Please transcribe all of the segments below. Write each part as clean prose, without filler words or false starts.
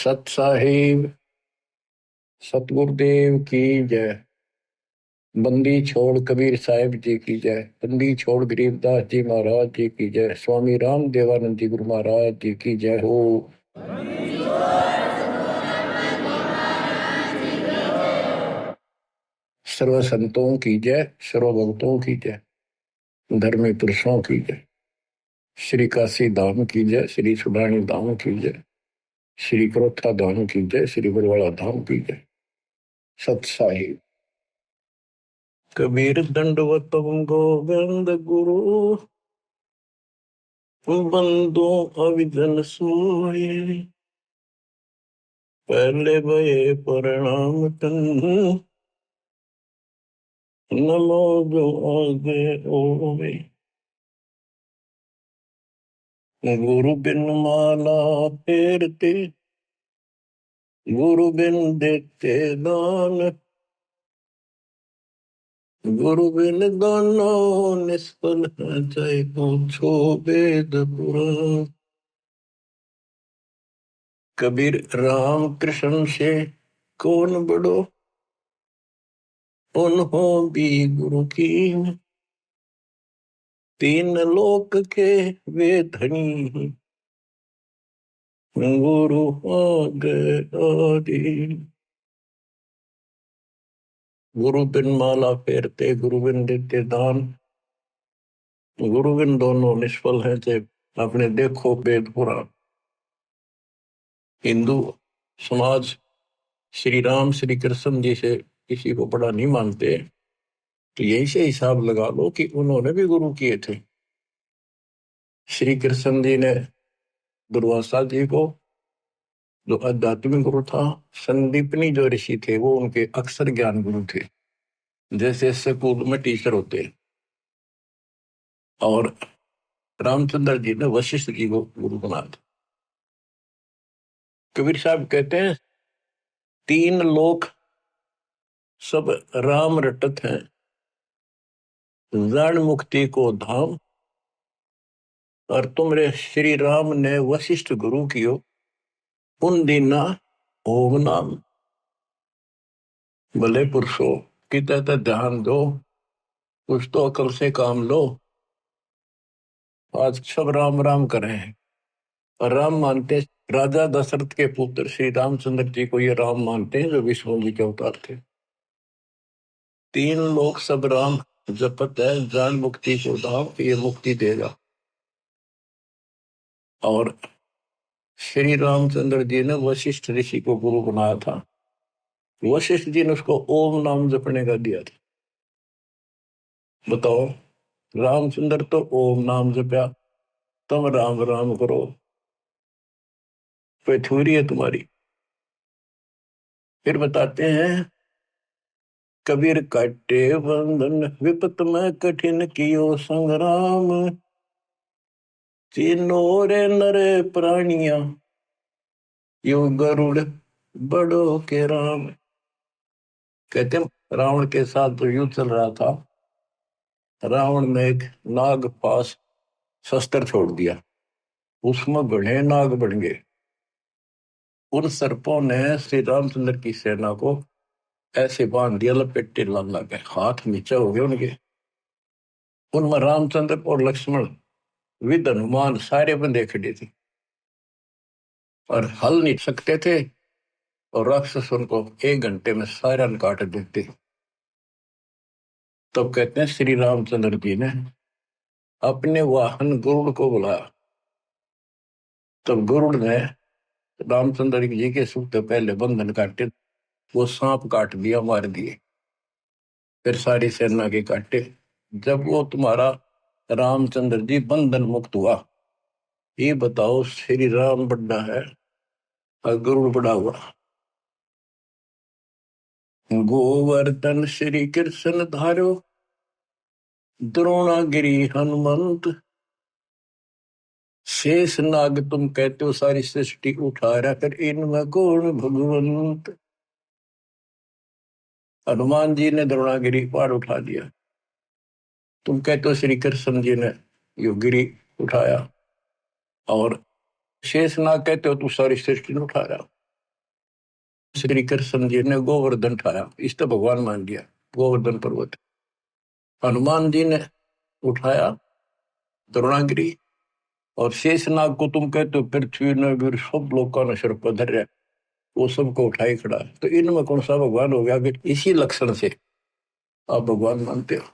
सत साहिब सतगुरुदेव की जय। बंदी छोड़ कबीर साहिब जी की जय। बंदी छोड़ गरीबदास जी महाराज जी की जय। स्वामी राम देवानंद जी गुरु महाराज जी की जय हो। सर्व संतों की जय, सर्व भक्तों की जय, धर्मी पुरुषों की जय। श्री काशी धाम की जय, श्री सुडानी धाम की जय, श्री क्रोथा धाम की जय, श्री बरवाड़ा धाम की जय। सत साहिब कबीर दंडवत गोविंद गुरु, बंदो अविधन सोए, पहले भये प्रणाम तन, नमो जो आगे ओवे। गुरु बिन माला फेरते, गुरु बिन देते दान, गुरु बिन दानो निष्फल है, चाहे पूछो वेद पुराण। कबीर राम कृष्ण से कौन बड़ो, उन्हों भी गुरु की, तीन लोक के वे धनी, गुरु आगे आदि। गुरु बिन माला फेरते, गुरु बिन देते दान, गुरु बिन दोनों निष्फल है, चाहे अपने देखो वेद पुराण। हिंदू समाज श्री राम श्री कृष्ण जी से किसी को बड़ा नहीं मानते, तो यही से हिसाब लगा लो कि उन्होंने भी गुरु किए थे। श्री कृष्ण जी ने दुर्वासा जी को, जो आध्यात्मिक गुरु था, संदीपनी जो ऋषि थे वो उनके अक्षर ज्ञान गुरु थे, जैसे स्कूल में टीचर होते। और रामचंद्र जी ने वशिष्ठ जी को गुरु बना दिया। कबीर साहब कहते हैं, तीन लोक सब राम रटत हैं, जान मुक्ति को धाम, और तुमरे श्री राम ने वशिष्ठ गुरु कियो, उन दीना ओम नाम। भले पुरुषो की तरह ध्यान दो, कुछ तो अकल से काम लो। आज सब राम राम कर रहे हैं और राम मानते, राजा दशरथ के पुत्र श्री रामचंद्र जी को ये राम मानते हैं जो विष्णु जी के अवतार थे। तीन लोग सब राम जपत है, जान मुक्ति को धाम, ये मुक्ति देगा। और श्री रामचंद्र जी ने वशिष्ठ ऋषि को गुरु बनाया था। वशिष्ठ जी ने उसको ओम नाम जपने का दिया था। बताओ, रामचंद्र तो ओम नाम जपया, तुम राम राम करो, कोई थोड़ी है तुम्हारी। फिर बताते हैं, कबीर काटे बंधन विपत में कठिन कियो संग्राम, तीनों रे नरे प्राणिया यो गरुड़ बड़ो के राम। कहते हैं, रावण के साथ जो युद्ध चल रहा था, रावण ने एक नाग पास शस्त्र छोड़ दिया, उसमें घने नाग बन गए। उन सर्पों ने श्री रामचंद्र की सेना को ऐसे बांध दिया, लपेटे लग गए, हाथ नीचे हो गए उनके। उनमें रामचंद्र और लक्ष्मण विद हनुमान सारे बंदे खड़े थे और हल नहीं सकते थे, और राक्षस उनको 1 घंटे में सारा काट देते। तब कहते हैं, श्री रामचंद्र जी ने अपने वाहन गरुड़ को बुलाया। तब गरुड़ ने रामचंद्र जी के सुख से पहले बंधन काटे, वो सांप काट दिया, मार दिए। फिर सारी सेना के काटे। जब वो तुम्हारा रामचंद्र जी बंधन मुक्त हुआ, ये बताओ, श्री राम बड़ा है और गरुड़ बड़ा हुआ। गोवर्धन श्री कृष्ण धारो, द्रोणागिरी हनुमंत, शेष नाग तुम कहते हो सारी सृष्टि उठा रहा, फिर इनमें कौन भगवंत। हनुमान जी ने द्रोणागिरी पहाड़ उठा दिया, तुम कहते हो श्री कृष्ण जी ने यो गिरी उठाया, और शेष नाग कहते हो तू सारी सृष्टि ने उठा रहा। श्री कृष्ण जी ने गोवर्धन उठाया, इस तो भगवान मान लिया गोवर्धन पर्वत। हनुमान जी ने उठाया द्रोणागिरी, और शेषनाग को तुम कहते हो पृथ्वी ने भी सब लोगों ने सिर पर धर, वो सबको उठाई खड़ा। तो इनमें कौन सा भगवान हो गया? इसी लक्षण से आप भगवान मानते हो।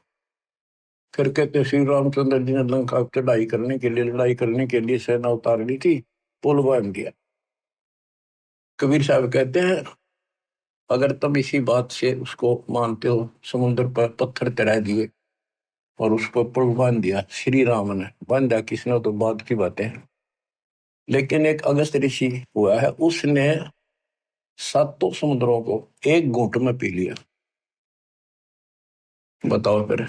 फिर कहते श्री रामचंद्र जी ने लंका चढ़ाई करने के लिए, लड़ाई करने के लिए सेना उतार ली थी, पुल बांध दिया। कबीर साहब कहते हैं अगर तुम इसी बात से उसको मानते हो, समुद्र पर पत्थर तैरा दिए और उसको पुल बांध दिया, श्री राम ने बांधा, किसने, तो बात की बातें हैं। लेकिन एक अगस्त ऋषि हुआ है, उसने सातों समुद्रों को एक घूंट में पी लिया। बताओ फिर,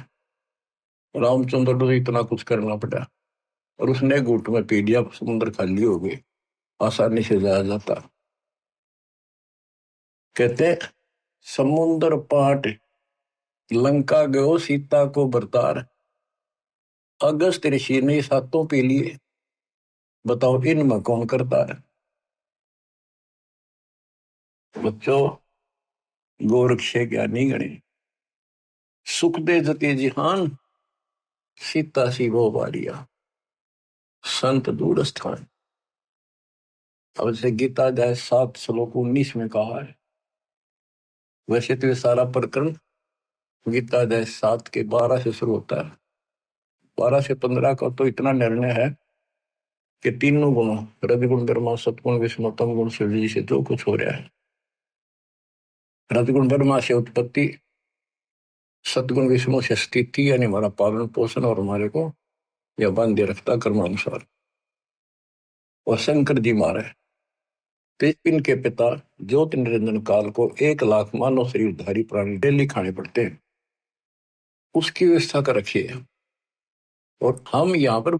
रामचंद्र को इतना कुछ करना पड़ा और उसने एक घूंट में पी लिया, समुद्र खाली हो गई, आसानी से जाया जाता। कहते समुद्र पाट लंका गयो सीता को बरतार, अगस्त ऋषि ने सातों पी लिए। बताओ इनमें कौन करता है? बच्चों, गोरक्ष ज्ञानी गणे, सुख दे जते जिहान, सीता सी वो बारिया, संत दूर स्थान। अब से गीता अध्याय 7 श्लोक 19 में कहा है। वैसे तो ये सारा प्रकरण गीता अध्याय 7 के 12 से शुरू होता है। 12 से 15 का तो इतना निर्णय है कि तीनों गुणों, रजगुण ब्रह्मा सतगुण विष्णु तम गुण शिव जी से जो कुछ हो रहा है, रजगुण ब्रह्मा से उत्पत्ति, सतगुण विष्णु से स्थिति यानी हमारा पालन पोषण और हमारे को यह बांधे रखता कर्मानुसार, और शंकर जी मारे तेज इनके पिता ज्योति निरंजन काल को 1 लाख मानव शरीरधारी प्राणी डेली खाने पड़ते हैं, उसकी व्यवस्था कर रखी है। और हम यहाँ पर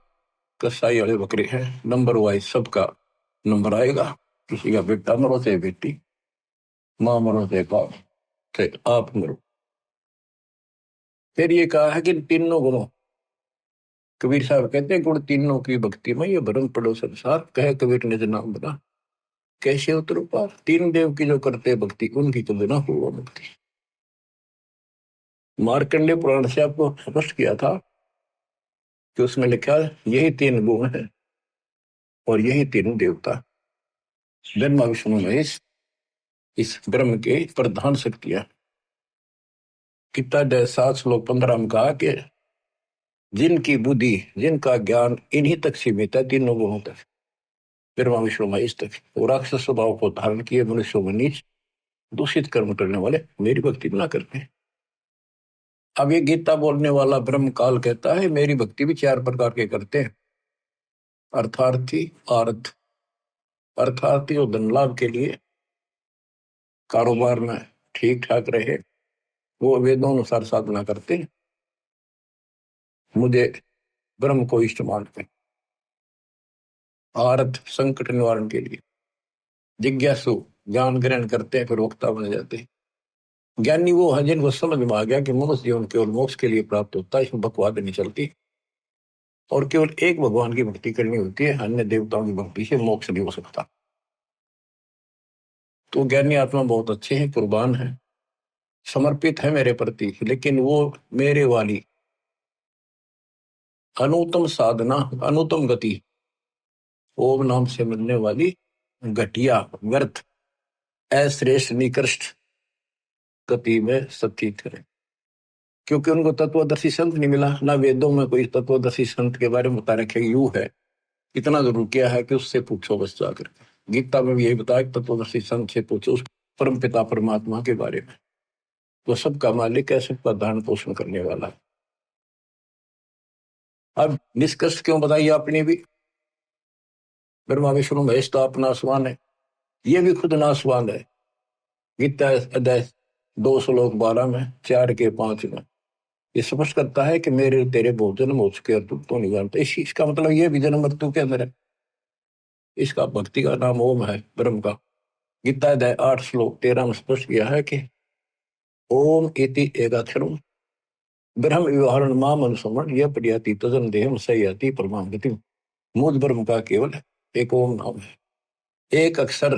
कसाई वाले बकरे हैं, नंबर वाइज सबका नंबर आएगा। किसी का बेटा मरो चाहे बेटी, माँ मरो चाहे बाप, चाहे आप मरो। फिर ये कहा है कि तीनों गुणों, कबीर साहब कहते हैं गुण तीनों की भक्ति में ये भरम पड़ो संसार, कहे कबीर ने नाम बना कैसे उतरो पार। तीन देव की जो करते भक्ति, उनकी तो बिना हुआ मुक्ति। मार्कंडेय पुराण से आपको स्पष्ट किया था कि उसमें लिखा यही 3 गुण है और यही 3 देवता, ब्रह्मा विष्णु महेश, इस ब्रह्म के प्रधान शक्तियां। गीता अध्याय 7 श्लोक 15 में कहा कि जिनकी बुद्धि, जिनका ज्ञान इन्हीं तक सीमित है, 3 गुणों तक, ब्रह्मा विष्णु महेश तक, वो राक्षस स्वभाव को धारण किए मनुष्यों में नीच दूषित कर्म करने वाले मेरी भक्ति ना करते हैं। अब ये गीता बोलने वाला ब्रह्म काल कहता है मेरी भक्ति भी 4 प्रकार के करते हैं। अर्थार्थी, आर्थ, अर्थार्थी और धन लाभ के लिए, कारोबार में ठीक ठाक रहे, वो वेदों अनुसार साधना करते हैं, मुझे ब्रह्म को इष्ट मानते हैं। आर्थ, संकट निवारण के लिए, जिज्ञासु, ज्ञान ग्रहण करते हैं फिर वक्ता बन जाते हैं। ज्ञानी वो है जिनको समझ में आ गया कि मनुष्य जीवन केवल मोक्ष के लिए प्राप्त होता है, इसमें बकवाद नहीं चलती, और केवल एक भगवान की भक्ति करनी होती है, अन्य देवताओं की भक्ति से मोक्ष नहीं हो सकता। तो ज्ञानी आत्मा बहुत अच्छे हैं, कुर्बान है, समर्पित है मेरे प्रति, लेकिन वो मेरे वाली अनुत्तम साधना, अनुत्तम गति, ओम नाम से मिलने वाली घटिया, व्यर्थ, अश्रेष्ठ, निकृष्ट गति में स्थित है। क्योंकि उनको तत्वदर्शी संत नहीं मिला, ना वेदों में कोई तत्वदर्शी संत के बारे में बता रखे यू है। इतना जरूर किया है कि उससे पूछो बस जाकर। गीता में भी यही बताया कि तत्वदर्शी संत से पूछो उस परम पिता परमात्मा के बारे में, वो सबका मालिक है, सबका धारण पोषण करने वाला है। अब निष्कर्ष क्यों बताइए आपने भी, ब्रह्मा विष्णु महेश तो आप नासवान है, ये भी खुद नासवान है। गीता अध्याय 2 श्लोक 12 में, 4 के 5 में ये स्पष्ट करता है कि मेरे तेरे बहुत जन्म हो चुके और तू तो नहीं जानता। इसका मतलब ये भी जन्म मृत्यु के अंदर है। इसका भक्ति का नाम ओम है, ब्रह्म का। गीता अध्याय 8 श्लोक 13 में स्पष्ट किया है कि ओम इति एकाक्षरम ब्रह्म व्यवहारण माम अनुसमण यह प्रयाति तजन देहम सयाति परमाम गति। मूल ब्रह्म का केवल एक ओम नाम है, एक अक्षर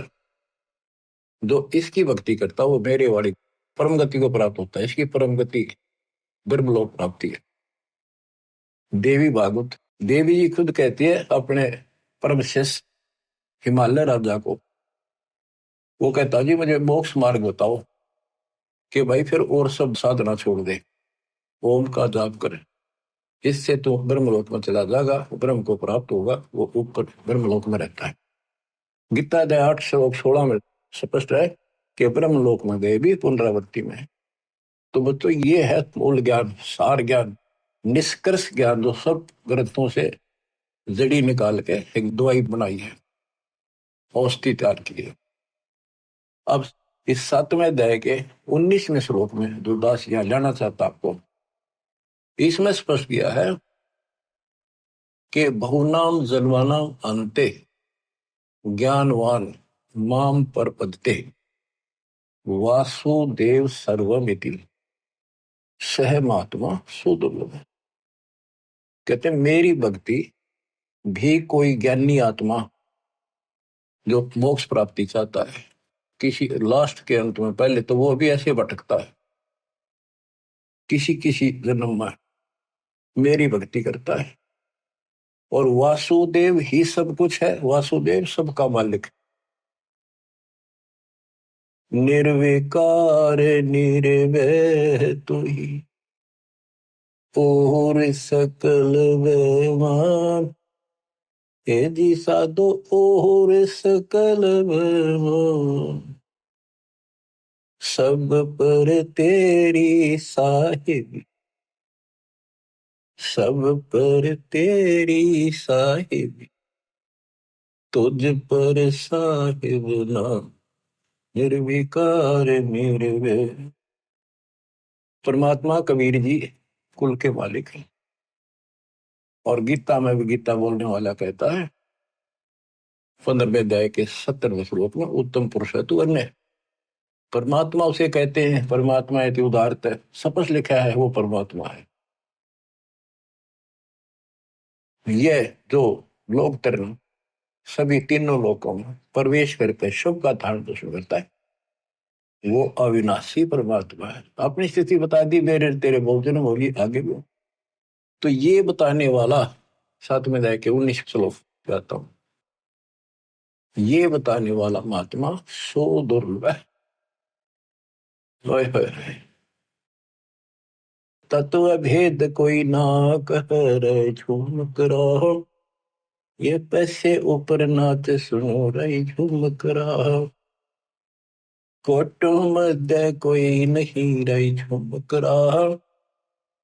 जो इसकी भक्ति करता वो मेरे वाली परम गति को प्राप्त होता है। इसकी परम गति ब्रह्मलोक प्राप्ति है। देवी भागवत, देवी जी खुद कहती है अपने परम शिष्य हिमालय राजा को, वो कहता जी मुझे मोक्ष मार्ग बताओ कि भाई फिर और सब साधना छोड़ दे, ओम का जाप करे, इससे तो ब्रह्मलोक में चला जाएगा, ब्रह्म को प्राप्त होगा, वो ऊपर ब्रह्मलोक में रहता है। गीता अध्याय 8 श्लोक 16 में स्पष्ट है कि ब्रह्मलोक में गए भी पुनरावृत्ति में है। तो बच्चों ये है मूल ज्ञान, सार ज्ञान, निष्कर्ष ज्ञान, जो सब ग्रंथों से जड़ी निकाल के एक दवाई बनाई है, औषधि तैयार की है। अब इस 7वें अध्याय के 19वें श्लोक में जो दास यहाँ जाना चाहता आपको, इसमें स्पष्ट किया है कि बहुनाम जन्मानाम अंते ज्ञानवान माम परपदते वासुदेव सर्वमिति सह महात्मा सुदुर्लभ। कहते मेरी भक्ति भी कोई ज्ञानी आत्मा जो मोक्ष प्राप्ति चाहता है किसी लास्ट के अंत में, पहले तो वो भी ऐसे भटकता है, किसी किसी जन्म में मेरी भक्ति करता है, और वासुदेव ही सब कुछ है, वासुदेव सबका मालिक, निर्विकार निर्वैर तू ही और सकल बेमान, हे जी साधो और सकल बेमान, सब पर तेरी साहिब, सब पर तेरी साहिब, तुझ पर साहिब नाम, निर्विकार निर्वैर। परमात्मा कबीर जी कुल के मालिक हैं, और गीता में भी गीता बोलने वाला कहता है 15वें अध्याय के 70वें श्लोक में, उत्तम पुरुष है तू अन्य। परमात्मा उसे कहते हैं, परमात्मा है उदारत है, सपस लिखा है वो परमात्मा है। ये जो लोक तरण सभी तीनों लोकों में प्रवेश करके शुभ का धारण पोषण करता है, वो अविनाशी परमात्मा है। अपनी स्थिति बता दी, मेरे तेरे बहुजन होगी आगे भी। तो ये बताने वाला 7वें अध्याय के 19 श्लोक कहता हूं, ये बताने वाला महात्मा सो दुर्लभ है। तत्व भेद कोई ना कह झूम करो, ये पैसे ऊपर नाच सुनो रही झूम करो, कोटो मध्य कोई नहीं रही झूम करो,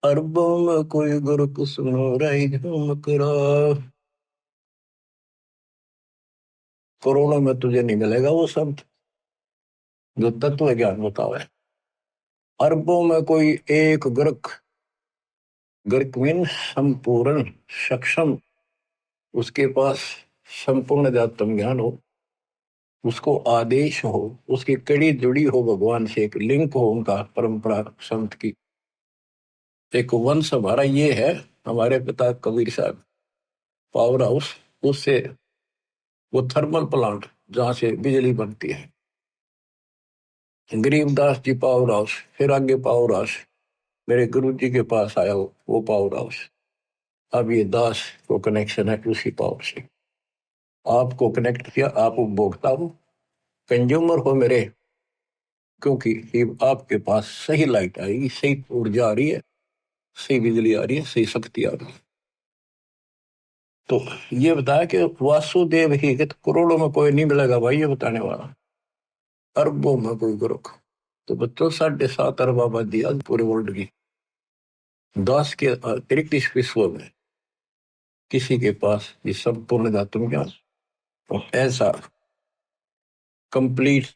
अरबों में कोई गुरु को सुनो रही झूम करो। करोड़ों में तुझे नहीं मिलेगा वो संत जो तत्व ज्ञान बतावे। अरबों में कोई एक ग्रक, ग्रक मीन संपूर्ण सक्षम, उसके पास संपूर्ण अध्यात्म ज्ञान हो, उसको आदेश हो, उसकी कड़ी जुड़ी हो भगवान से, एक लिंक हो उनका परंपरा संत की। एक वंश हमारा ये है, हमारे पिता कबीर साहब पावर हाउस, उससे वो थर्मल प्लांट जहां से बिजली बनती है, गरीबदास जी पावर हाउस, फिर आगे पावर हाउस, मेरे गुरु जी के पास आया वो पावर हाउस। अब ये दास को कनेक्शन है उसी पावर से, आपको कनेक्ट किया, आप उपभोक्ता हो, कंज्यूमर हो मेरे, क्योंकि ये आपके पास सही लाइट आएगी, सही ऊर्जा आ रही है, सही बिजली आ रही है, सही शक्ति आ रही है। तो ये बताया कि वासुदेव ही, कि तो करोड़ों में कोई नहीं मिलेगा भाई, ये बताने वाला अरबों में कोई गुरुख। तो बच्चों 7.5 अरब आबादी आज पूरे वर्ल्ड की, 10 के अतिरिक्त इस विश्व में किसी के पास ये संपूर्ण अध्यात्म ज्ञान और ऐसा कंप्लीट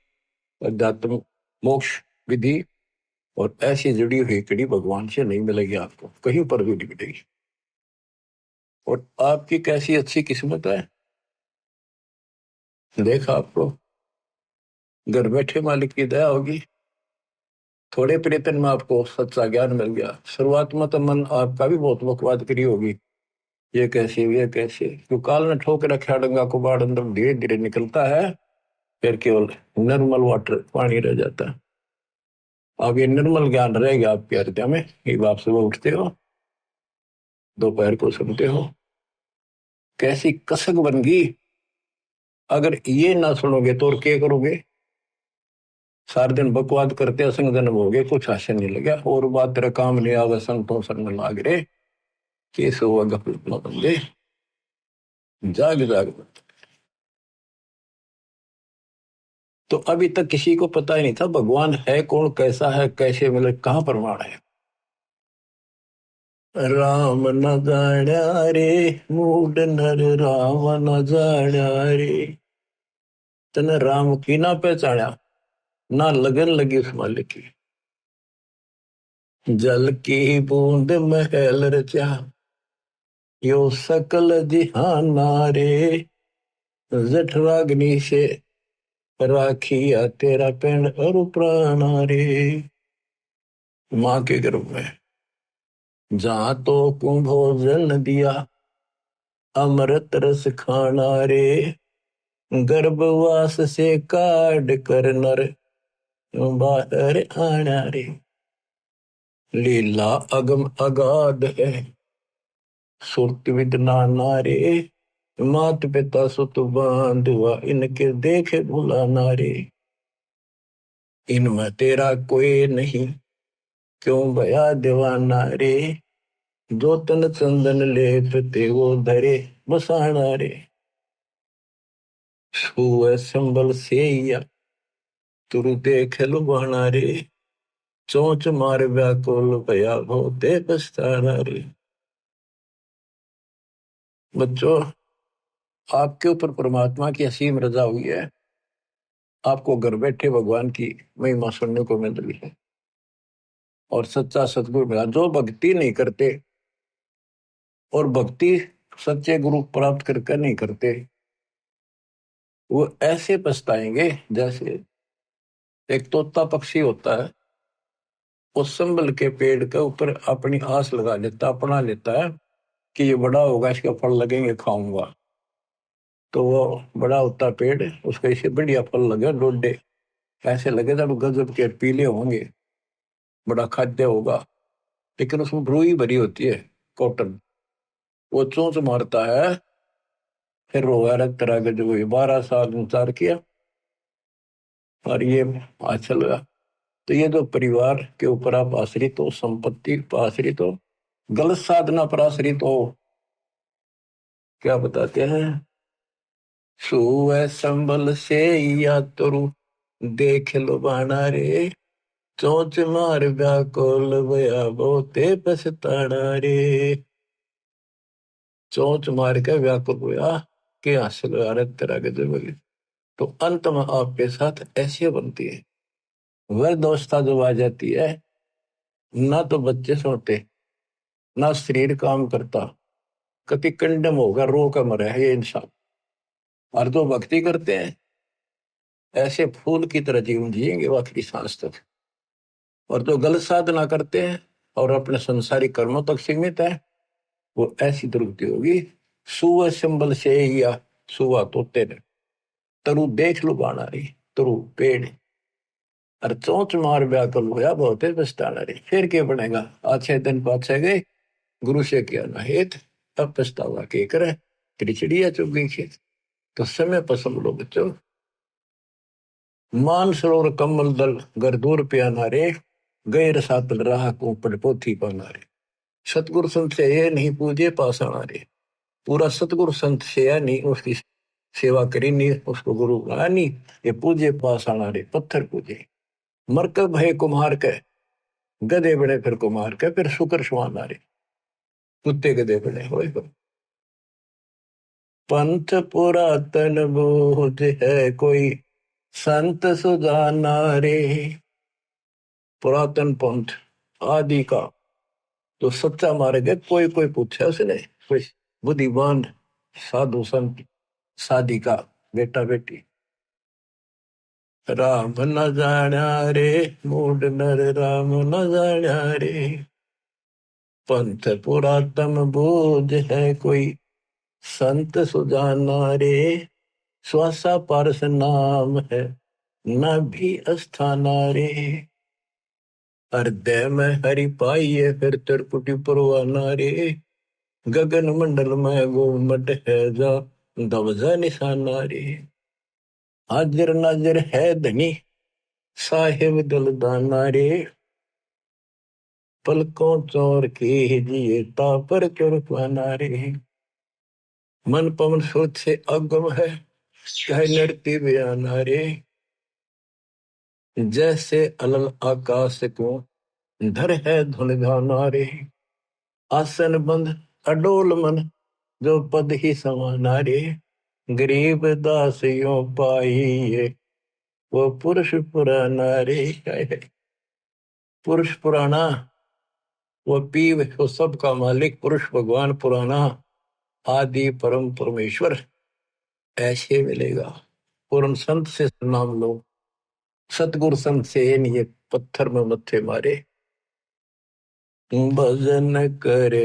अध्यात्म मोक्ष विधि और ऐसी जुड़ी हुई कड़ी भगवान से नहीं मिलेगी, आपको कहीं पर भी नहीं मिलेगी। और आपकी कैसी अच्छी किस्मत है, देखा आपको घर बैठे मालिक की दया होगी, थोड़े प्रयत्न में आपको सच्चा ज्ञान मिल गया। शुरुआत में तो मन आपका भी बहुत बकवाद करी होगी, ये कैसे ये कैसे, क्यों काल ने ठोक रखा डंगा को बाढ़ अंदर धीरे धीरे निकलता है, फिर केवल निर्मल वाटर पानी रह जाता है। अब ये निर्मल ज्ञान रहेगा आपके हृदय में। एक आप सुबह उठते हो, दोपहर को सुनते हो, कैसी कसक बन गई। अगर ये ना सुनोगे तो और क्या करोगे? सारे दिन बकवाद करते असंग जन्म हो गए, कुछ हास्य नहीं लगा, और बात तेरा काम नहीं आवे, संतों संग लाग रे, केस हुआ गफलत न बंदे, जाग जाग। तो अभी तक किसी को पता ही नहीं था भगवान है कौन, कैसा है, कैसे, मतलब कहाँ प्रमाण है। राम न जाण्या रे मूड नर, राम न जाण्या रे। तने राम की ना पहचाना, ना लगन लगी उस मालिक की। जल की बूंद महल रचा, यो सकल जिहाना रे। जठराग्नि से राखिया तेरा पेड़ और प्राणा रे। माँ के गर्भ में जहां तो कुंभोजन दिया, अमृत रस खाना रे। गर्भवास से काट कर नर, बाहर आना रे। लीला अगम अगाध है, सुरत विद नाना रे। मात पिता सुत बांधवा, इनके देखे भुलाना रे। इनमें तेरा कोई नहीं, क्यों भया दीवाना रे। जो तन चंदन लेप ते वो धरे बसाना रे। छुए संबल से या तुरु देख लुभाना रे। चोंच मार व्याकुल भया भोते पछताना रे। बच्चों, आपके ऊपर परमात्मा की असीम रजा हुई है। आपको घर बैठे भगवान की महिमा सुनने को मिल रही है, और सच्चा सतगुरु मिला। जो भक्ति नहीं करते, और भक्ति सच्चे गुरु प्राप्त करके नहीं करते, वो ऐसे पछताएंगे जैसे एक तोता पक्षी होता है, उस संबल के पेड़ के ऊपर अपनी आस लगा लेता, अपना लेता है कि ये बड़ा होगा, इसके फल लगेंगे, खाऊंगा। तो वो बड़ा होता पेड़, उसका इसे बढ़िया फल लगे, डोडे ऐसे लगे जब गजब के पीले होंगे, बड़ा खाद्य होगा। लेकिन उसमें रुई भरी होती है, कॉटन। वो चोंच मारता है, फिर रोगा रख तरह के, जो 12 साल इंतजार किया और ये अच्छा लगा। तो ये जो परिवार के ऊपर आप आश्रित हो, संपत्ति पर आश्रित हो, गलत साधना पर आश्रित हो, क्या बताते हैं? सुअ संबल से या तरु देख लो बाना रे। चोंच मार व्याकुल भया बहुते पछताना रे। चोंच मार के व्याकुल हुआ कि हासिल तरह के जब, तो अंत में आपके साथ ऐसी बनती है वह दोस्ता जो आ जाती है। ना तो बच्चे सोते, ना शरीर काम करता, कति कंडम होगा, रो का मरे है ये इंसान। और जो भक्ति करते हैं, ऐसे फूल की तरह जीवन जिएंगे वो आखिरी सांस तक। और जो गलत साधना करते हैं और अपने संसारिक कर्मों तक सीमित है, वो ऐसी दुर्गति होगी। सुअ संबल से या सुआ तोते ने, तरु देख लो बाना रही, तरु पेड़, और चोंच मार व्याकुल होया बहुते पछताना रे। फिर क्या बनेगा? अच्छे दिन पाछे गए, गुरु से किया ना हेत, अब पछतावा के करे, तेरी चिड़िया चुग गई खेत। तो समय पसंद लो बच्चों। मान सरोवर कमल दल गर दूर प्याना रे। गए रसातल राह को पड़ पोथी पाना रे। सतगुरु संत से ये नहीं पूजे पासाना रे। पूरा सतगुरु संत से या नहीं, उसकी सेवा करी नहीं, उसको गुरु बनाया नहीं, ये पूजे पासाना रे, पत्थर पूजे। मरकब है कुम्हार के, गधे बड़े फिर कुम्हार के, फिर शुक्र सुहाना रे, कुत्ते गधे बड़े हो। पंथ पुरातन बोध है कोई, संत सुजाना रे। पुरातन पंथ आदि का तो सच्चा मार्ग है, कोई कोई पूछे उसने, कोई बुद्धिमान साधु संत साधिका बेटा बेटी। राम न जाण्या रे मूड नर, राम न जाण्या रे। पंथ पुरातन बोध है कोई, संत सुजाना रे। श्वासा पारस नाम है न भी अस्थाना रे। हृदय में हरि पाइये फिर त्रिपुटी परवाना रे। गगन मंडल में गोमट है जा दवजा निशाना रे। हाजिर नाजिर है धनी साहिब दलदाना रे। पलकों चौर के जिए तापर चुरपाना रे। मन पवन सोच से अगम है कह नृत्य बयाना रे। जैसे अलल आकाश को धर है धुन धाना रे। आसन बंद अडोल मन जो पद ही समाना रे। गरीब दास यो पाइये वो पुरुष पुराना रे। पुरुष पुराना वो पीव वो सबका मालिक पुरुष भगवान पुराना आदि परम परमेश्वर ऐसे मिलेगा। पूर्ण संत से नाम लो। सतगुरु संत से ये पत्थर में मत्थे मारे। भजन करे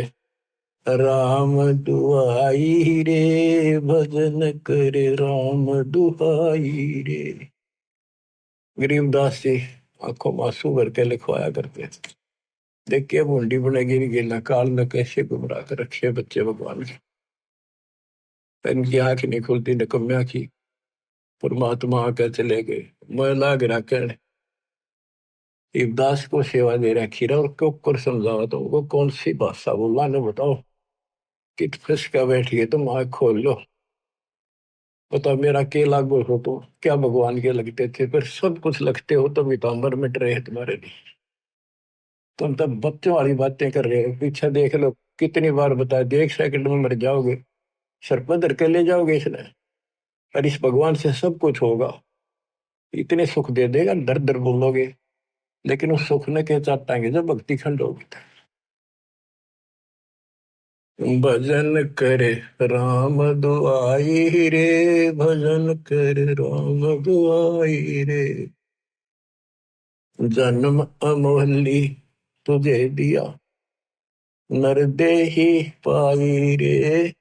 राम दुआई रे। भजन करे राम दुआई रे। गरीबदास जी आंखों में आंसू भर के लिखवाया करते थे। देखिए बूंदी बनेगी गिला काल में कैसे गुमराह कर रखे बच्चे भगवान के। इनकी आंख नहीं खुलती निकम्या की। परमात्मा आकर चले गए मैं लाग रखने। इब्दास को सेवा दे रखी रहा और क्यों कर समझावा तो वो कौन सी भाषा बोला ने बताओ। कित फंस का बैठिए तुम आँख खोल लो। बता मेरा के लागू हो तो क्या भगवान के लगते थे पर सब कुछ लगते हो तो वितांबर मिट रहे हैं तुम्हारे लिए। तुम तब बच्चों वाली बातें कर रहे हो। पीछे देख लो कितनी बार बताया देख सेकंड में मर जाओगे। सर पर धर के ले जाओगे इसने। और इस भगवान से सब कुछ होगा। इतने सुख दे देगा दर दर बोलोगे। लेकिन उस सुख ने क्या चाटेंगे जब भक्ति खंड होगी। भजन करे राम दुआई रे। भजन करे राम दुआई रे। जन्म अमोहली तुझे दिया नर देही पाई रे।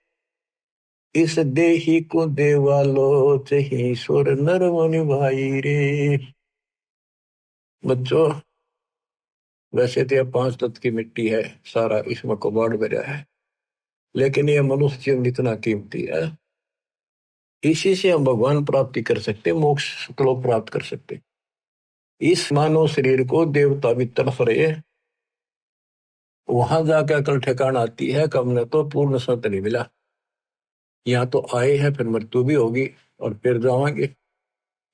इस देही को देवालो चही सुर नर मुनि भाई रे। बच्चों वैसे तो यह 5 तत्व की मिट्टी है सारा इसमें कबाड़ भरा है। लेकिन यह मनुष्य जीवन इतना कीमती है। इसी से हम भगवान प्राप्ति कर सकते मोक्ष श्लोक प्राप्त कर सकते। इस मानव शरीर को देवता भी तड़फ रहे हैं। वहां जाकर अकल ठिकाना आती है कब ने तो पूर्ण सत्य नहीं मिला। यहाँ तो आए हैं फिर मृत्यु भी होगी और फिर जाएंगे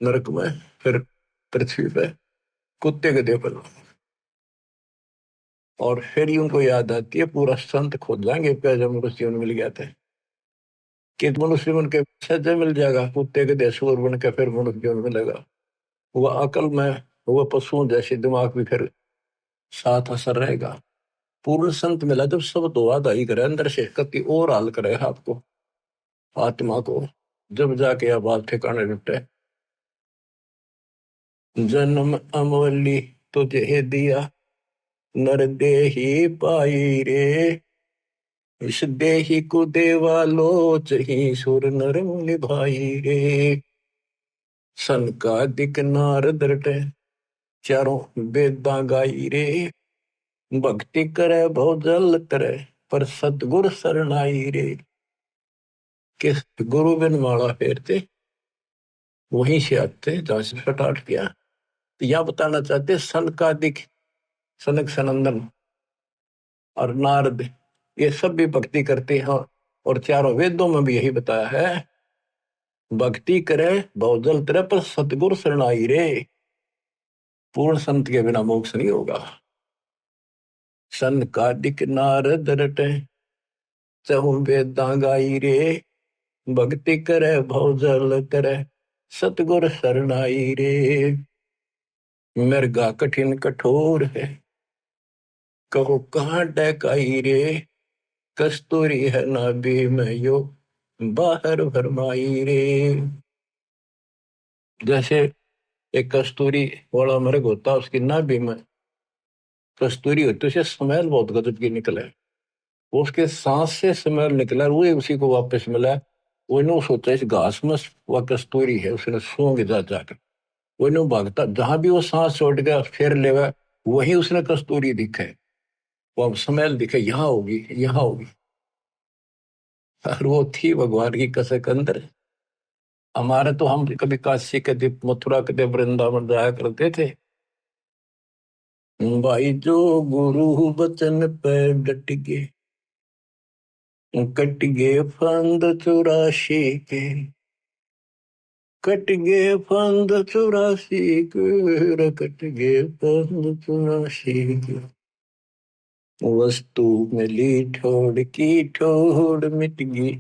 नरक में फिर पृथ्वी पे कुत्ते गधे पर। और फिर ही उनको याद आती है पूरा संत खोज जाएंगे जब मनुष्य जीवन मिल गया था कि मनुष्य जीवन के सज्जे मिल जाएगा। कुत्ते गधे सूर बन के फिर मनुष्य जीवन मिलेगा। वह अकल में वह पशुओं जैसे दिमाग भी फिर साथ असर रहेगा। पूर्ण संत मिला जब सब दुआ दाई करे अंदर से कति और हाल करे आपको आत्मा को जब जाके अब बात ठिकाने जुटे। जन्म अमोली तुझे दिया नर देही पाई रे। इस देही को देवा लोच ही सुर नर मुनि भाई रे। सन का दिक नारद रटे चारों वेदा गाई रे। भक्ति करे बहु जल करे पर सतगुर शरणाई रे। किस गुरु बिन माला फेरते वहीं से आते जहां से स्टार्ट किया। तो यह बताना चाहते सन का दिख सनक सनंदन और नारद ये सब भी भक्ति करते हैं। और चारों वेदों में भी यही बताया है भक्ति करे बहुजल तरे पर सतगुर शरणाई रे। पूर्ण संत के बिना मोक्ष नहीं होगा। सन का दिक नारद रटे चहु वेदा गाई रे। भक्ति करे बहुजल करे सतगुर शरणाई रे। मृगा कठिन कठोर है कहो कहाँ डकाई रे। कस्तूरी है नाभि में यो बाहर भरमाई रे। जैसे एक कस्तूरी वाला मृग होता उसकी नाभि में कस्तूरी होती उसे स्मेल बहुत गजब की निकले। वो उसके सांस से स्मेल निकला वो उसी को वापस मिला वो नो सोचा इस घास में वह कस्तूरी है, उसने सूंघ जा जाकर वो नो भागता, जहां भी वो सांस छोड़ गया फिर लेगा, वही उसने कस्तूरी दिखे, वो अब स्मेल दिखे, यहाँ होगी यहाँ होगी। और वो थी भगवान की कसक अंदर। हमारे तो हम कभी काशी के दे, मथुरा के दे, वृंदावन जाया करते थे। भाई जो गुरु बचन पे डट गए, कट गए फंद 84 के, कट गए फंद 84 के, कट गए फंद 84 के। वस्तु मिली ठोड़ की ठोड़ मिट गई,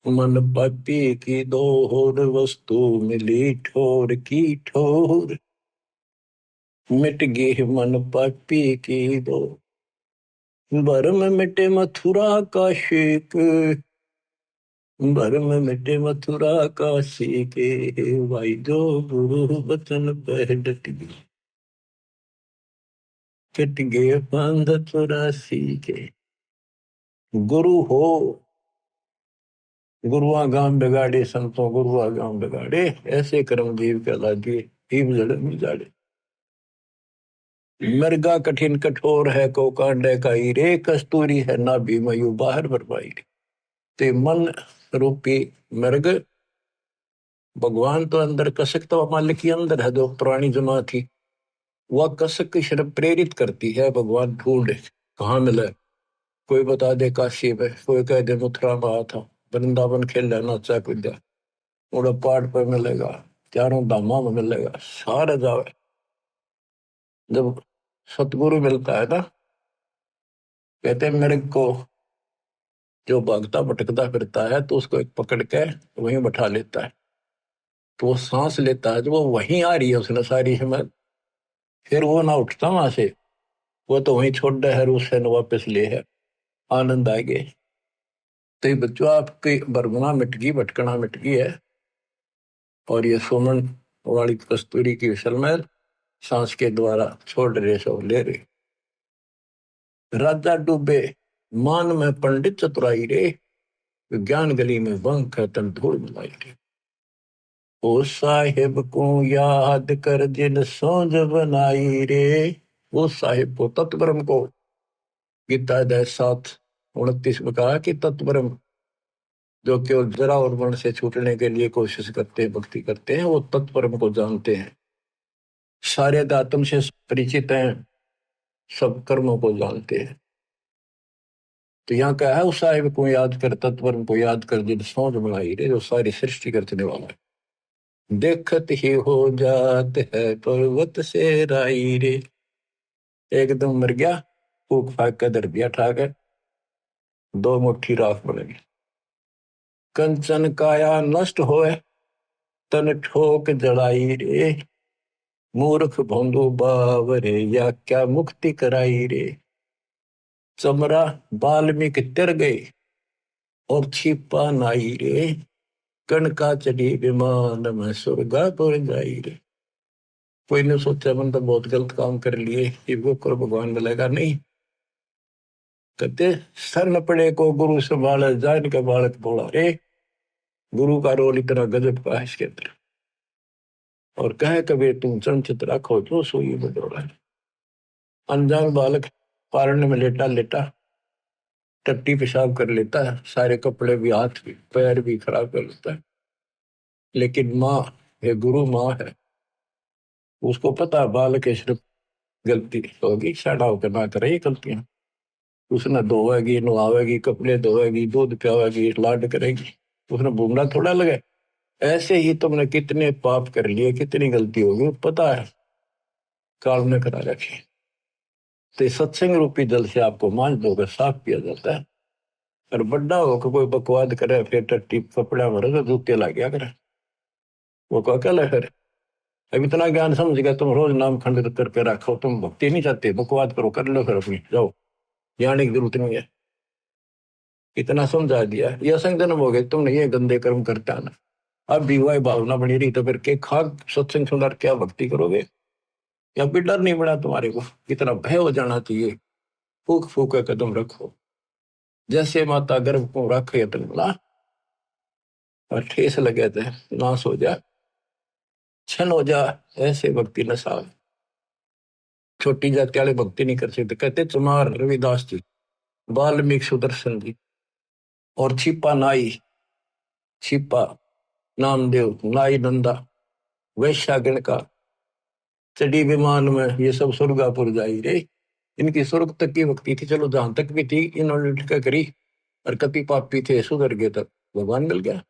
मन पापी की दोहर, वस्तु मिली ठोर की ठोर मिट गई, मन पापी की दो। भरम मिटे मथुरा का शेक, भरम मिटे मथुरा का शेके, भाई जो गुरु बचन पे डट गई, कट गए फंद 84 के। गुरु हो गुरुआ गांव बिगाड़े, संतों गुरुआ गांव बिगाड़े, ऐसे कर्म जीव कहला दिए, हिम जड़ में जाड़े। मृगा कठिन कठोर है को कांडे का रे, कस्तूरी है ना भी मयू बाहर भरपाई। ते मन रूपी मृग, भगवान तो अंदर, कसक तो मालिक के अंदर है, जो पुरानी जमा थी, वह कसक की शर्फ प्रेरित करती है, भगवान ढूंढे कहाँ मिले। कोई बता दे काशी में, कोई कह दे मथुरा में आया था, वृंदावन खेल नाचा कूदा, उड़ा पहाड़ पर मिलेगा, चारों धामा में मिलेगा, सारे जावे। जब सतगुरु मिलता है ना, कहते हैं मेरे को जो भागता भटकता फिरता है तो उसको एक पकड़ के वहीं बैठा लेता है, तो वो सांस लेता है, जो वो वहीं आ रही है उसने सारी हिम्मत, फिर वो ना उठता वहां से, वो तो वहीं छोड़ दे है, उससे न वापस ले है, आनंद आ गए। तो ये बच्चों आपकी बरगुना मिट गई, भटकना मिट गई है, और ये सुमन वाली कस्तूरी की विसल में सांस के द्वारा छोड़ रहे सो ले रहे। राजा डूबे मान में पंडित चतुराई रे, ज्ञान गली में बंक है तन धूल मिलाई रे। ओ साहिब को याद कर जिन सोज बनाई रे, वो साहिब को तत्वरम को, गीता अध्याय 7:29 में कहा कि तत्वरम, जो केवल जरा और मन से छूटने के लिए कोशिश करते हैं, भक्ति करते हैं, वो तत्वरम को जानते हैं, सारे आत्म से परिचित हैं, सब कर्मों को जानते हैं। तो यहाँ क्या है, उस साहिब को याद कर, तत्वरम को याद कर जिन सोच बनाई रे, जो सारी सृष्टि करने वाला है। देखत ही हो जात है पर्वत से राई रे, एकदम मर गया, फूक फाक कर दर दिया ठा के, 2 मुट्ठी राख बनेगी। कंचन काया नष्ट होए, तन ठोक जड़ाई रे, मूर्ख भोंदू बावरे, या क्या मुक्ति कराई रे। चमरा वाल्मीकि तिर गए और छिपा नाई रे, कणका चढ़ी विमान में स्वर्गापुर जाई रे। कोई ने सोचा मन तो बहुत गलत काम कर लिए, ये वो कर भगवान मिलेगा नहीं। कहते सर न पड़े को गुरु संभाले, जान के बालक बोला रे, गुरु का रोल इतना गजब का है इसके अंदर। और कहे कबीर तुम चंचित रखो जो सोई बडोरा। अनजान बालक पारने में लेटा लेटा टट्टी पेशाब कर लेता है, सारे कपड़े भी, हाथ भी, पैर भी खराब कर लेता है, लेकिन माँ है, गुरु माँ है, उसको पता बालक है सिर्फ गलती होगी, साड़ा होकर ना करे ये गलतियां। उसने धोएगी, नहावेगी, कपड़े धोएगी, दूध पियावेगी, लाड करेगी, उसने बूमड़ा थोड़ा लगे। ऐसे ही तुमने कितने पाप कर लिए, कितनी गलती होगी पता है, काल ने करा रखी। तो सत्संग रूपी जल से आपको मांझ धोकर साफ किया जाता है। और बड्डा होकर कोई बकवाद करे, फिर टट्टी कपड़ा भरे तो जूते ला गया करे, वो कह क्या फिर। अब इतना ज्ञान समझ गया, तुम रोज नाम खंडित करके रखो, तुम भक्ति नहीं चाहते, बकवाद करो, कर लो फिर अपनी, जाओ, जाने की जरूरत नहीं है। इतना समझा दिया, ये असंग जन्म हो गए, तुमने ये गंदे कर्म करता ना, अब भी वही भावना बनी रही तो फिर के खाक सत्संग सुनकर क्या भक्ति करोगे। या फिर डर नहीं बना तुम्हारे को, इतना भय हो जाना चाहिए। फूक फूक के कदम रखो, जैसे माता गर्भ को रखे तंगला, और ठेस लगे थे, नाश हो जा, छन हो जा, ऐसे भक्ति न साव। छोटी जाति वाले भक्ति नहीं कर सकते, कहते चमार रविदास जी, वाल्मीकि सुदर्शन जी, और छिपा नाई, छिपा नामदेव, नाई नंदा, वैश्यागण का, चढ़ी विमान में, ये सब स्वर्गापुर जाई रे। इनकी स्वर्ग तक की भक्ति थी, चलो जहां तक भी थी इन्होंने उठ कर करी, और कति पापी थे सुधर गए तक भगवान मिल गया।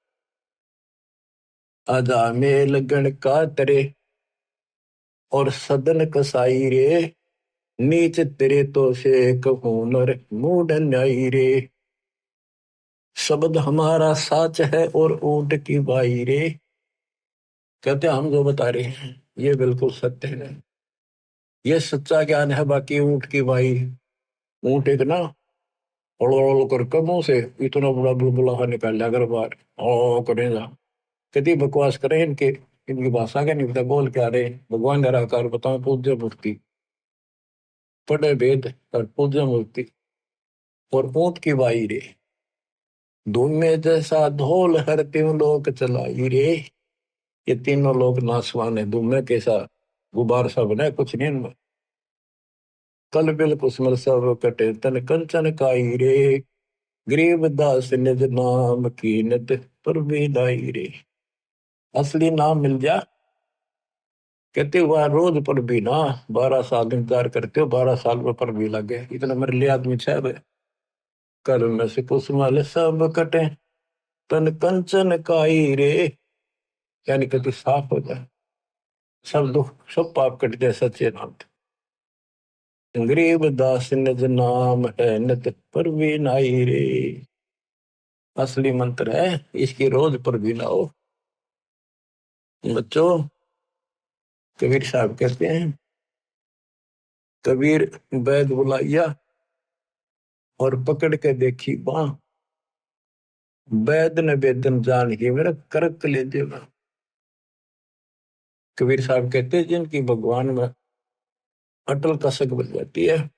आजा मेल गण का तरे, और सदन कसाई रे, नीच तेरे तो से कहूं नर मूड न्यायी रे। शब्द हमारा साच है और ऊंट की बाई रे। कहते हम जो बता रहे हैं ये बिल्कुल सत्य है, ये सच्चा ज्ञान है। बाकी ऊंट की बाई, ऊंट एक ना ओल कर कमों से इतना बड़ा बुलबुला निकाल लिया अगर बार ओ करेगा, कितनी बकवास करें इनके, इनकी भाषा का नहीं पता, बोल क्या रहे। भगवान निराकार बताओ, पूज्य मूर्ति, पढ़े वेद और पूज्य मूर्ति, और ऊंट की बाई रे, धूम में जैसा ढोल हर तीन लोग चलाई रे। ये तीनों लोग नासवान है, धूम में कैसा गुबार सा बना है, कुछ नहीं इनमें। कल बिल कुसमल सब कटे तन कंचन काई रे, गरीब दास निज नाम कीनत पर भी दाई रे। असली नाम मिल जा, कहते हुआ रोज पर भी ना, 12 साल इंतजार करते हो, 12 साल में पर भी लगे, इतना मेरे लिए आदमी छह। कल में से कुसमल सब कटे तन कंचन काई रे, यानी कभी साफ हो जाए, सब दुख सब पाप कट जाए सच्चे नाम से। गरीब दास निज नाम है नित पर भी नाई रे। असली मंत्र है, इसकी रोज पर भी ना हो। बच्चों, कबीर साहब कहते हैं, कबीर बैद बुलाइया और पकड़ के देखी बाँ, बैद ने बेदन जान के मेरा करक ले देगा। कबीर साहब कहते हैं जिनकी भगवान में अटल कसक बन जाती है,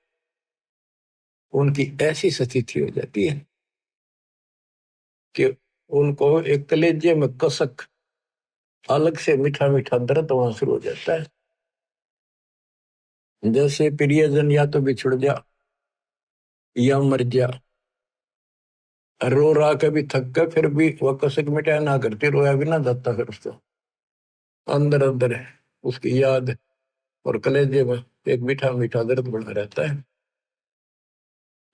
उनकी ऐसी स्थिति हो जाती है कि उनको एक कलेजे में कसक, अलग से मीठा मीठा दर्द वहां शुरू हो जाता है। जैसे प्रियजन या तो बिछुड़ जा या मर जा, रो रहा कभी थक कर, फिर भी वह कसक मिटाया ना करती, रोया भी ना जाता, फिर उसको अंदर अंदर है उसकी याद, और कलेजे में एक मीठा मीठा दर्द बना रहता है।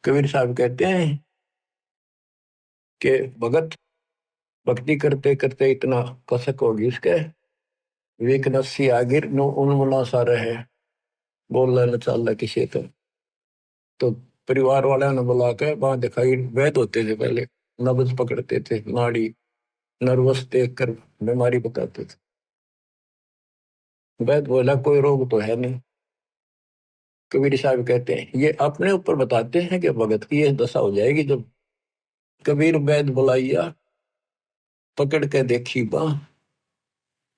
कबीर साहब कहते हैं कि भगत भक्ति करते करते इतना कसक होगी उसके, वेक नस्सी आगिर नो उन्मुना सा रहे, बोल न चाल किसी तो परिवार वाले ने बुला के वहां दिखाई, वैद होते थे पहले, नब्ज पकड़ते थे, नाड़ी नर्वस देख कर बीमारी बताते थे। वैद बोला कोई रोग तो है नहीं। कबीर साहब कहते हैं ये अपने ऊपर बताते हैं कि भगत की ये दशा हो जाएगी जब कबीर वैद बुलाइया पकड़ के देखी बाँ,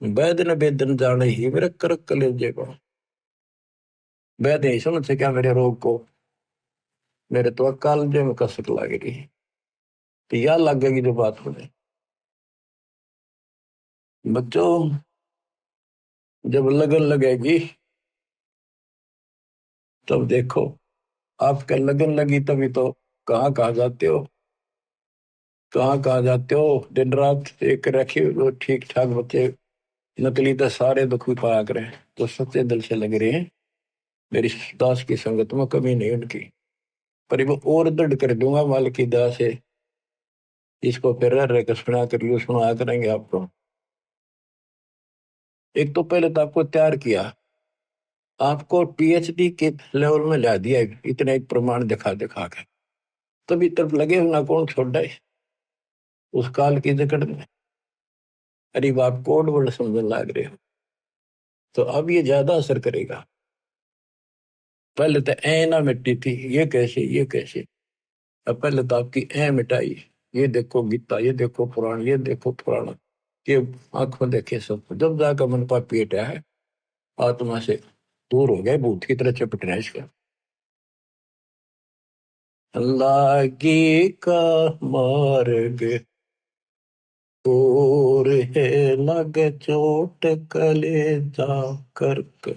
वैद ने बेदन जाने ही मेरे करक कलेजे को। वैद नहीं समझ सका मेरे रोग को, मेरे तो कालजे में कसक लग रही, तो याद लगेगी जो बात बने। बच्चों, जब लगन लगेगी तब देखो, आपका लगन लगी तभी तो कहाँ कहाँ जाते हो, कहाँ कहाँ जाते हो, दिन रात एक रखे हो ठीक ठाक बच्चे, नकली तो सारे दुख भी पाया करें, तो सच्चे दिल से लग रहे हैं मेरी दास की संगत में कमी नहीं उनकी, पर वो और दृढ़ कर दूंगा माल की दास है। इसको फिर रह कर सुना कर यू सुना करेंगे आपको। एक तो पहले तो आपको तैयार किया, आपको पीएचडी के लेवल में ला दिया, इतने एक प्रमाण दिखा दिखा के, तभी तब लगे ना कौन छोड़ है उस काल की जकड़ में। अरे बाप कोड वर्ड समझने लग रहे हो, तो अब ये ज्यादा असर करेगा। पहले तो ए ना मिट्टी थी, ये कैसे ये कैसे, अब पहले तो आपकी ए मिटाई, ये देखो गीता, ये देखो पुराण, ये देखो पुराण, ये आंखों देखे सब, जब जाकर मन पर पेटा है, आत्मा से दूर हो गए, भूत की तरह चपट रहे इसका। लागी का मार्ग और है लगे चोट कलेजा करक,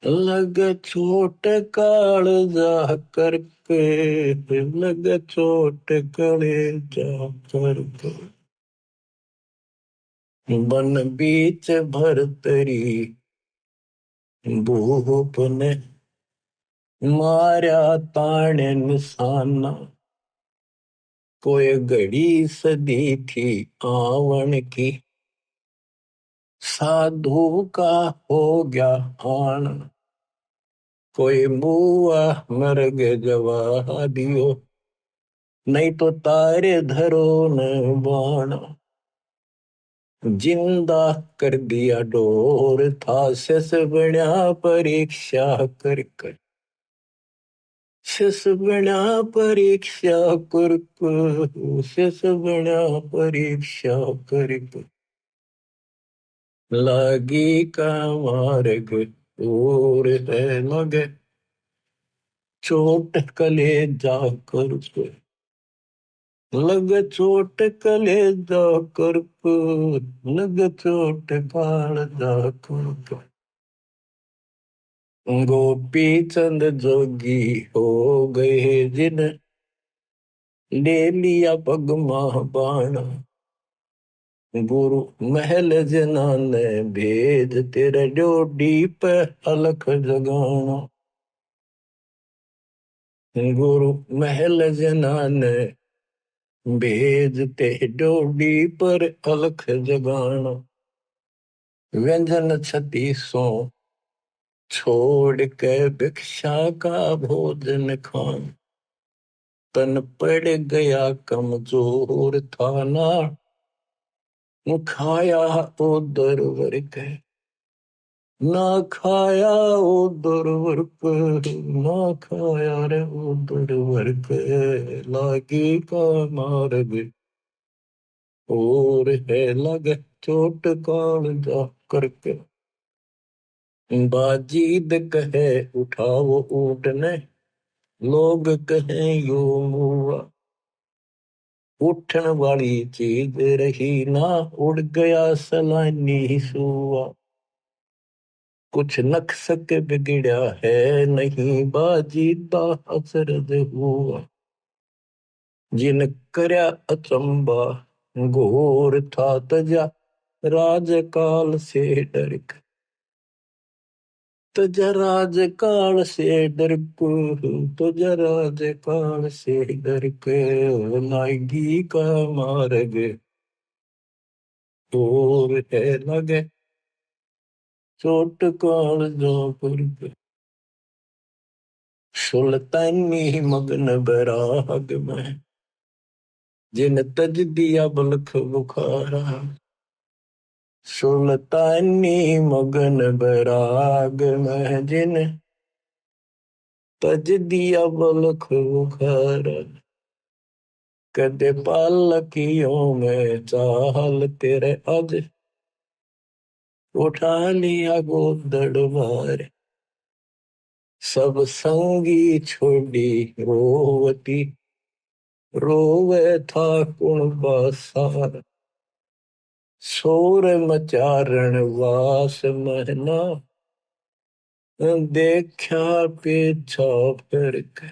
लग चोट कालजा करके, लग चोट कलेजा करके। बन बीच भरतरी भूप ने मारा ताण निशाना, कोई घड़ी सदी थी आवन की, साधु का हो गया आना। कोई मुआ मर्ग जवा दियो, नहीं तो तारे धरो न बाणा। जिंदा कर दिया डोर था शेष बना परीक्षा कर कर, शेष बना परीक्षा कर कर, शेष बना परीक्षा कर कर। लागी का मार्ग और है लगे चोट कलेजा कर कर, लग चोट कलेजा कर कर, लग चोट कालजा कर कर। गोपी चंद जोगी हो गए जिन ले लिया पगमा बाणा, गुरु महल जनाने भेज तेरे डोडी पे अलख जगाना। गुरु महल जनाने भेज ते डोडी पर अलख जगाना। व्यंजन छत्तीसों छोड़ के भिक्षा का भोजन खान, तन पड़ गया कमजोर था ना, खाया उदर वर्ग, ना खाया उदर वर्ग, ना खाया रे उदर वर्ग। लागी का मार्ग और है लगे चोट काल जा करके। बाजीद कहे उठाओ ऊँटने, लोग कहें यो मुआ, उठन वाली चीज रही ना, उड़ गया सलानी सुआ। कुछ नक्सक बिगड़ा है नहीं, बाजीदा अचरज हुआ। जिन करया अचंबा घोर था तजा, राजकाल से डर के, तजा राजकाल से डर को, तजा राजकाल से डर के। लागी का मार्ग और है लगे चोट काल जो पर के। सुल्तानी मगन बैराग में, जिन तज दिया बलख बुखारा। सुल्तानी मगन बैराग में, जिन तज दिया बलख बुखारा। कदे पालकियों में चाल तेरे अज, उठा लिया गोदड़ मार। सब संगी छोड़ी रोवती, रोवे था कुणबा सार। शोर मचारण वास महना, देखा पीछा फिर के,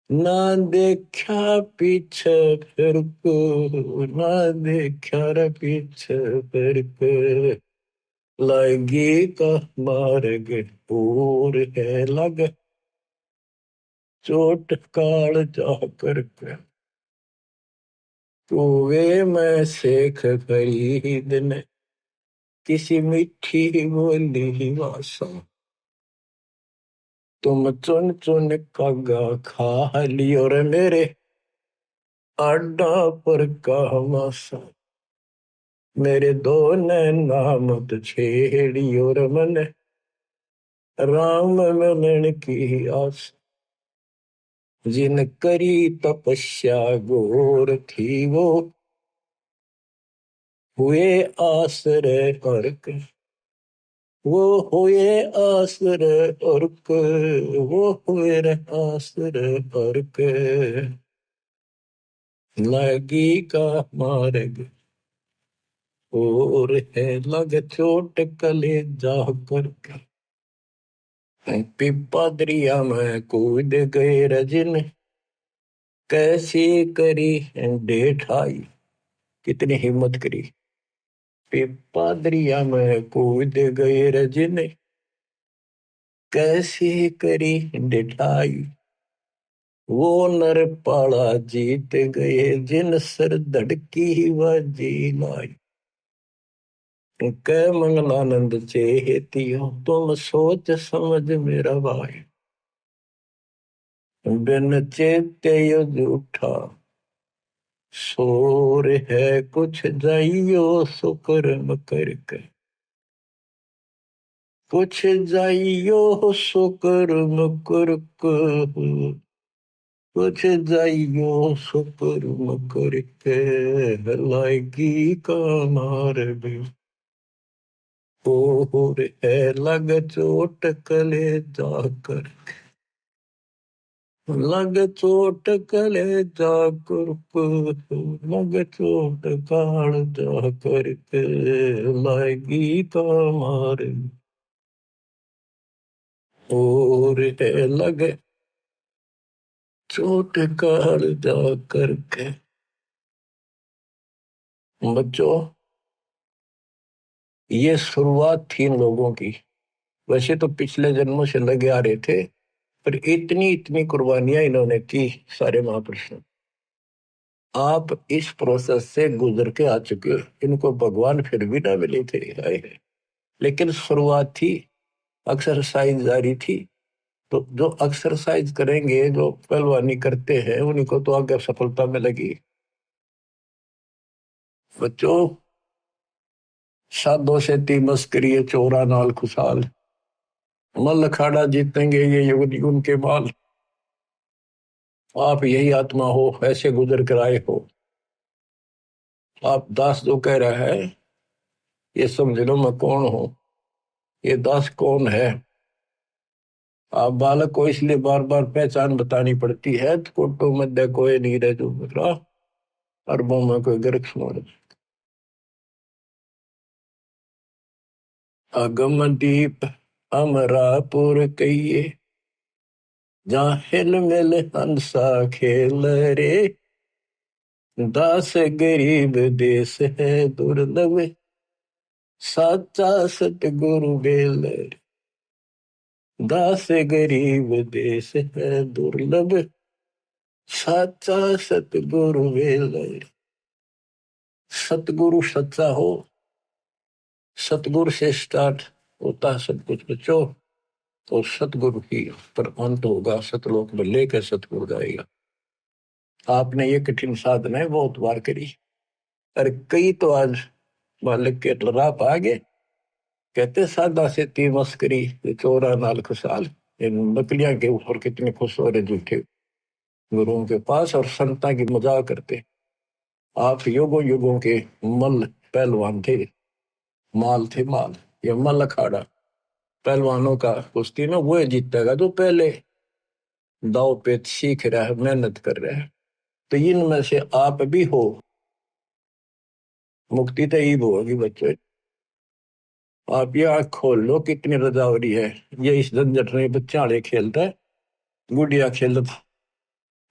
ना देखा पीछे फिर को, ना देखा रे पीछे फिर के। लगी का मार्ग और है लग चोट काल जा करके। कुएं में शेख फरीद ने किसी मीठी बोली वासा, तुम चुन चुन कागा खा लियो रे मेरे आडा पर का मासा। मेरे दो नामत छेड़ियो रे मन, राम मिलन की आस। जिन करी तपस्या घोर थी वो, हुए आश्रय अर्क। वो हुए आश्रय अर्क, वो हुए रे आश्रय अर्क। लगी का मार्ग और है लग चोट कले जा कर पिपा दरिया में कूद गए रजन कैसे करी डेठाई। कितनी हिम्मत करी। पिपा दरिया में कूद गए रजन कैसे करी डेठाई। वो नर पाला जीत गए जिन सर धड़की व जी लाई। कै मंगलानंद चेती हो तुम सोच समझ मेरा भाई। बिन चेते यो झूठा शोर है कुछ जाइयो सुकर्म करके। कुछ जाइयो सुकर्म करके। कुछ जाइयो सुकर्म करके लाएगी का मार्ग और है लग चोट कले जाकर। लग चोट कले जाकर लग चोट काल जाकर के लाएगी का मार्ग और है लग चोट काल जाकर के। बच्चों, ये शुरुआत थी इन लोगों की। वैसे तो पिछले जन्मों से लगे आ रहे थे, पर इतनी इतनी कुर्बानियां इन्होंने की सारे महापुरुषों। आप इस प्रोसेस से गुजर के आ चुके हो। इनको भगवान फिर भी ना मिले थे आए हैं। लेकिन शुरुआत थी, एक्सरसाइज जारी थी। तो जो एक्सरसाइज करेंगे, जो पहलवानी करते हैं, उन्हीं को तो आगे सफलता मिलेगी। बच्चों, साधो से ती मस्करी चोरा नाल खुशाल मल अखाड़ा जीतेंगे ये युग युग के माल। आप यही आत्मा हो, ऐसे गुजर कर आए हो। आप दास जो कह रहा है, ये समझ लो मैं कौन हूं। ये दास कौन है। आप बालक को इसलिए बार बार पहचान बतानी पड़ती है। तो कोटो मध्य कोई नहीं रह जो मेरा अरबों में कोई गर्क सुन। अगम दीप अमरापुर कहिए जहाँ हिल मिल हंसा खेल रे। दास गरीब देश है दुर्लभ साचा सतगुरु बेल। दास गरीब देश है दुर्लभ साचा सतगुरु बेल। सतगुरु सच्चा हो, सतगुरु से स्टार्ट होता है सब कुछ बच्चों। तो सतगुरु ही पर अंत होगा। सतलोक में लेकर सतगुरु जाएगा। आपने ये कठिन साधना बहुत बार करी, और कई तो आज मालिक के राह आ गए। कहते सादा से ती मस्करी चोरा नाल खुशाल। इन नकलियां के ऊपर कितने खुश हो रहे झूठे गुरुओं के पास और संता की मजाक करते। आप युगों युगों के मल पहलवान थे। माल थे माल। ये मल अखाड़ा पहलवानों का कुश्ती में वो जीतेगा जो पहले दाव पेच सीख रहा है, मेहनत कर रहा है। तो इनमें से आप भी हो। मुक्ति तो ईब होगी बच्चों। आप ये आँख खोल लो कितनी रजावरी है। ये इस झंझट में बच्चा आड़े खेलता है, गुड़िया खेलता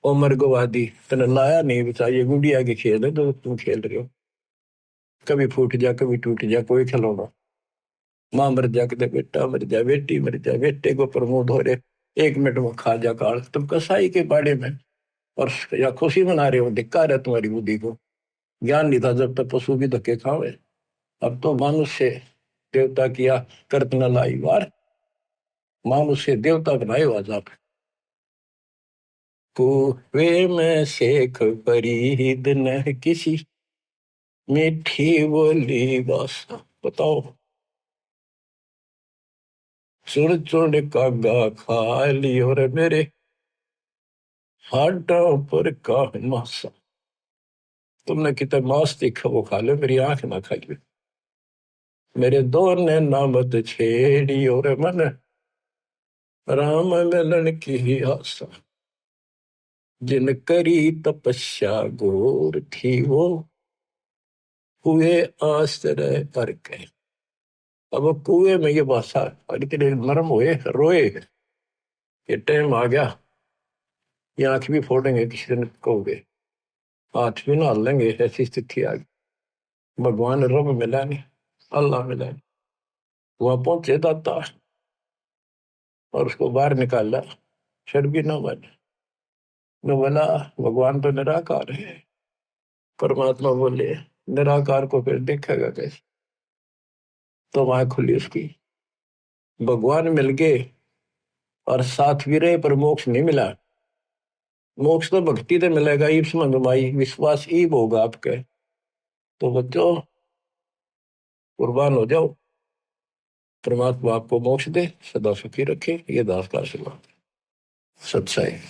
उमर गवादी तने लाया नहीं बचा। ये गुड़िया के खेल है जो तुम खेल रहे हो। कभी फूट जा कभी टूट जा कोई खिलौना। माँ मर जा कदे बेटा मर जा, बेटी मर जा, बेटे को प्रमोद हो रहे 1 मिनट में खा जा काल। तुम कसाई के बाड़े में और या खुशी मना रहे हो। धिक्कार है तुम्हारी बुद्धि को। ज्ञान नहीं था जब तक पशु भी धक्के खावे। अब तो मनुष्य देवता किया करत न लाई वार। मनुष्य देवता बनाए आज आप। कुएं में शेख फरीद न किसी मीठी बोली बस। बताओ, चुड़ चुड़ कागा खा लियो रे मेरे हाडों पर का मासा। तुमने कितना मांस देखा वो खा लो, मेरी आंख ना खाइए। मेरे दो ने नामत छेड़ी और मन राम मिलन की आशा। जिन करी तपस्या घोर थी वो, हुए आश्रय पर के। अब वो कुएं में ये भाषा और इतने नरम हुए, रोए, ये टाइम आ गया, ये आंख भी फोड़ेंगे किसी दिन कहोगे, हाथ भी ना लेंगे, ऐसी स्थिति आ गई। भगवान रब मिला नहीं, अल्लाह मिला नहीं। वहां पहुंचे दाता और उसको बाहर निकाला, फिर भी ना बने। मैं बोला भगवान तो निराकार है। परमात्मा बोले निराकार को फिर देखेगा कैसे? तो वहां खुली उसकी, भगवान मिल गए और साथ भी रहे, पर मोक्ष नहीं मिला। मोक्ष तो भक्ति से मिलेगा, ईब समझ विश्वास ईब होगा आपके। तो बच्चों कुर्बान हो जाओ, परमात्मा आपको मोक्ष दे, सदा सुखी रखे। ये दास का आशीर्वाद, सच्चाई।